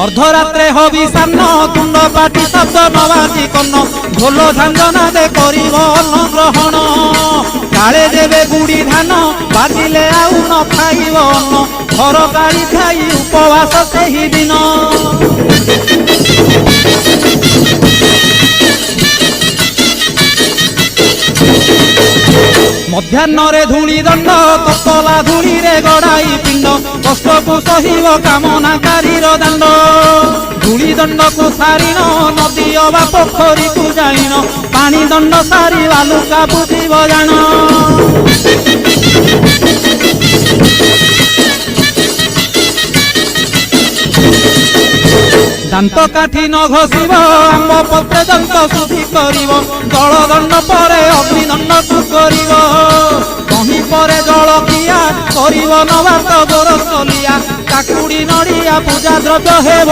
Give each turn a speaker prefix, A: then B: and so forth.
A: अर्धरात्रे हविषान्न तुंड पाटी शब्द नवाजी कन्न ढोल झांझना दे करिब अन्न ग्रहण काले देवे गुड़ी धान बाजिले आउ न खाइब अन्न घर गाड़ी खाई उपवास सेही दिन मध्याह्न धूली दंड ततला धूली रे गड़ाई पिंड कष्ट को सहिब कामनाकारी दांड धूली दंड को सारिन नदी अबा पोखरी को जाइन पानी दंड सारी बालुका बुझिब जान दांत काठी न घसीब आंब पत्रे दंत शुद्धि करिब जल दंड परे अग्निदंड को करिब कहीं परे जल किया करिब नवात गोरसलिया काकुड़ी नड़िया पूजा द्रव्य हेब।